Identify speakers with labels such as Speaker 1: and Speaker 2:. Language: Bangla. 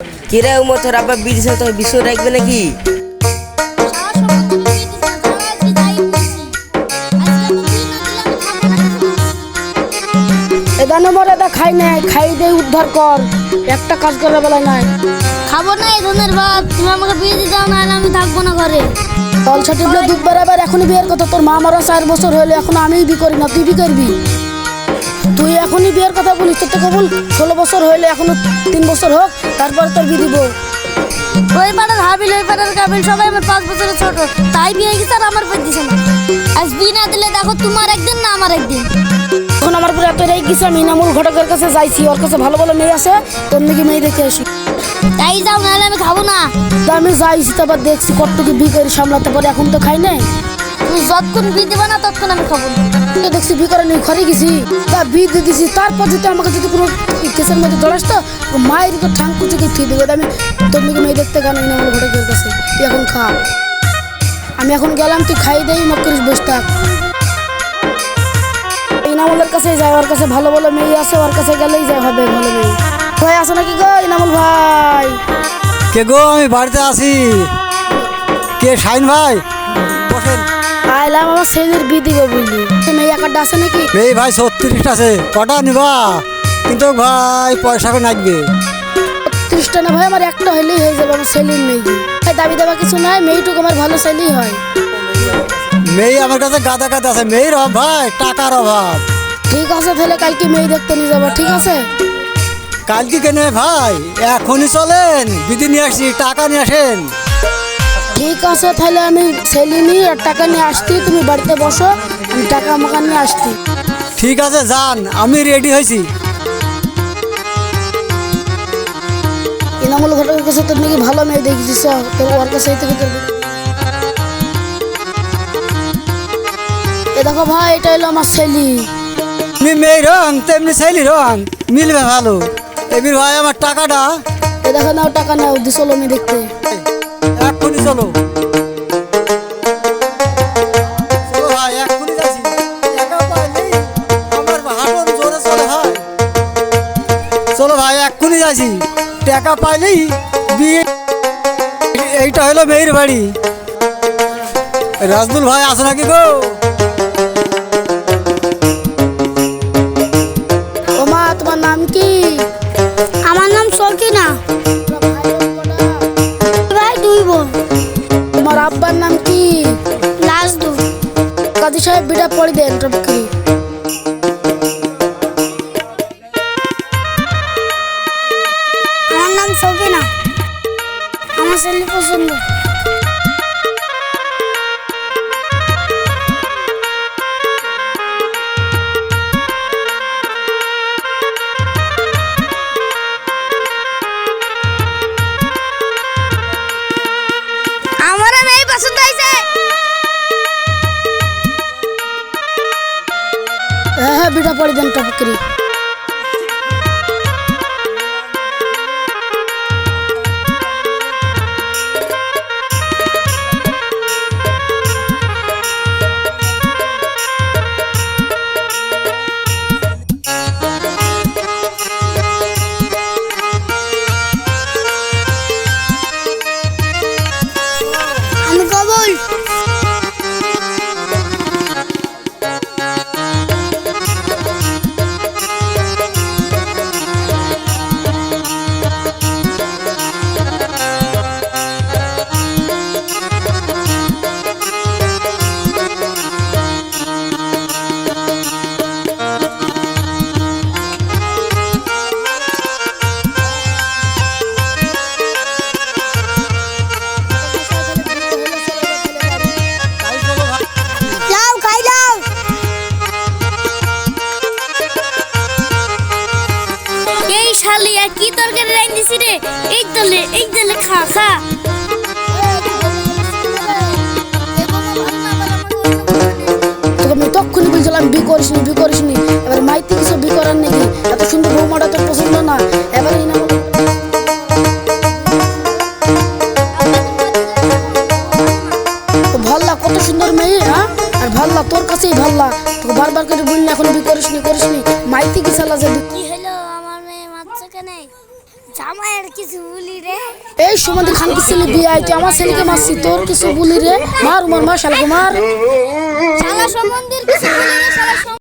Speaker 1: কিরে উমর তোর আব্বা বিদেশে তো বিশ্ব রাখবে নাকি?
Speaker 2: খাই নাই, খাই দিয়ে উদ্ধার কর, একটা কাজ করার বেলা নাই।
Speaker 3: খাবো না এই ধরনের বাপ, তুমি আমাকে বিয়ে দিয়ে দাও, না আমি থাকবো না ঘরে।
Speaker 2: তলসা টিপলে দুধ বেড়াবার, এখনই বিয়ের কথা। তোর মা মারা 4 বছর হলে এখনো আমি বি করি না, তুই বি করবি? তুই এখনই বিয়ের কথা বলিস, তোর তো কেবল 16 বছর হইলে, এখনো 3 বছর হোক, তারপর তোর বিয়ে দিব।
Speaker 3: ওই পাড়ার হাবিল, ওই পাড়ার কাবিল সবাই আমার 5 বছরের ছোট, তাই বিয়ে গেছে আর আমার পেয়ে দিছে না। আজ বিয়ে না দিলে দেখো তোমার একদিন না আমার একদিন।
Speaker 2: এখন আমার পুরো এত রেগে গেছে, আমি ইনামুল ঘটকের কাছে যাইছি, ওর কাছে ভালো ভালো মেয়ে আছে, তোর নাকি মেয়ে দেখে আসি।
Speaker 3: তাই যাও, নাহলে আমি খাবো না।
Speaker 2: তা আমি যাইছি, তারপর দেখছি কতটুকু বি করে সামলাতে পারে, এখন তো খাই নাই।
Speaker 3: তুমি যতক্ষণ বিয়ে দেবে না ততক্ষণ আমি খাবো না।
Speaker 2: তো দেখছি বি করে নেই, ঘরে গেছি, তা বি দিয়ে দিছি, তারপর যদি আমাকে যদি কোনো কেসের মধ্যে জড়াস তো মায়ের তো ঠাং কুচুকে থুই দেবে। আমি তোর নাকি মেয়ে দেখতে গান ইনামুল ঘটকের কাছে, তুই এখন খা। আমি এখন গেলাম, তুই খাই দেই, মক করিস, বসে থাক। ইনামুলের কাছে যাই, ওর কাছে ভালো ভালো মেয়ে আছে, ওর কাছে গেলেই যাই হবে ভালো মেয়ে। ভাই আসো নাকি গো ইনামুল ভাই?
Speaker 4: কে গো? আমি বাড়িতে আছি। কে? শাইন ভাই, বসেন।
Speaker 2: আইলাম আমার ছেলের বিয়ে দিবে বুঝলি, মেয়ে একাটা আছে নাকি?
Speaker 4: এই ভাই 36টা আছে, কটা নিবা? কিন্তু ভাই পয়সা করে নাচবে।
Speaker 2: 30টা না ভাই, আমার একটা হইলেই হয়ে যাবে, আমার ছেলের মেয়ে। দাবি দেওয়া কিছু নাই, মেয়েটুকু আমার ভালো ছেলেই হয়।
Speaker 4: মেয়ে আমার কাছে গাদা গাদা আছে, মেয়ের অভাব ভাই, টাকার অভাব।
Speaker 2: ঠিক আছে, তাহলে কালকে মেয়ে দেখতে নিয়ে যাবো, ঠিক আছে?
Speaker 4: কালকে কেনে ভাই? এখনই চলেন, বিধি নিয়ে আসি, টাকা নিয়ে আসেন।
Speaker 2: ঠিক আছে, তাহলে আমি ছেলে নিয়ে আর টাকা নিয়ে আসছি, তুমি বাড়িতে বসো, আমি টাকা আমাকে নিয়ে আসছি।
Speaker 4: ঠিক আছে, যান, আমি রেডি হয়েছি।
Speaker 2: ইনামুল ঘটকের কাছে তোর নাকি ভালো মেয়ে দেখেছিস, তোর ওর কাছে থেকে তোর। এ দেখো ভাই, এটা হলো আমার ছেলে।
Speaker 4: তুমি মেয়ের রং তেমনি ছেলের রং মিলবে ভালো। এবির ভাই আমার টাকাটা।
Speaker 2: এ দেখো, নাও টাকা নাও, দিছিল মেয়ে দেখতে।
Speaker 4: এক্ষুনি চলো। চলো ভাই, এক্ষুনি যাচ্ছি। টাকা পাইলেই আমার হাঁটন জোরে চলে ভাই। চলো ভাই, এক্ষুনি যাচ্ছি। টাকা পাইলেই বিয়ে। এইটা হলো মেয়ের বাড়ি। রাজদুল ভাই আসো নাকি গো?
Speaker 2: ও মা, তোমার নাম কি?
Speaker 3: আমার নাম সকিনা। ভাই 2 বোন।
Speaker 2: তোমার আব্বার নাম কি?
Speaker 3: লাজদু।
Speaker 2: কাজী সাহেব বিটা পড়ি দেন টপকি।
Speaker 3: আমার নাম সকিনা, আমার ছেলে পছন্দ। আমার মেয়ে পছন্দ হয়েছে।
Speaker 2: হ্যাঁ হ্যাঁ, বিটা পড়ি দেন টপকি।
Speaker 3: আমি কবুল। যাও খাই যাও। এই শালি আর কি তরকারি রাইন দিছি রে? এই দলে খা খা।
Speaker 2: তোকে আমি তখনই বলছিলাম বি করিস নি, এবার মাইতে কিছু বি করার নাকি? এত সুন্দর বৌমাটা তোর পছন্দ না? এবার ইনামুল ভাল্লা, কত সুন্দর মেয়ে, হ্যাঁ? আর ভাল্লা তোর কাছেই ভাল্লা, তোকে বারবার করে বললি এখন বি করিস নি, মাইতে কি চালা যাবি?
Speaker 3: কি হলো, আমার মেয়ে মারছে কেন? যা জামাই আর কিছু বলি রে
Speaker 2: এই সুমন্দি খান কি ছেলে বিয়ে আইতে আমার ছেলেকে মারছি তোর কিছু বলি রে মার মার মার শালাকে মার
Speaker 3: শালা সম্বন্ধের কিছু বলি রে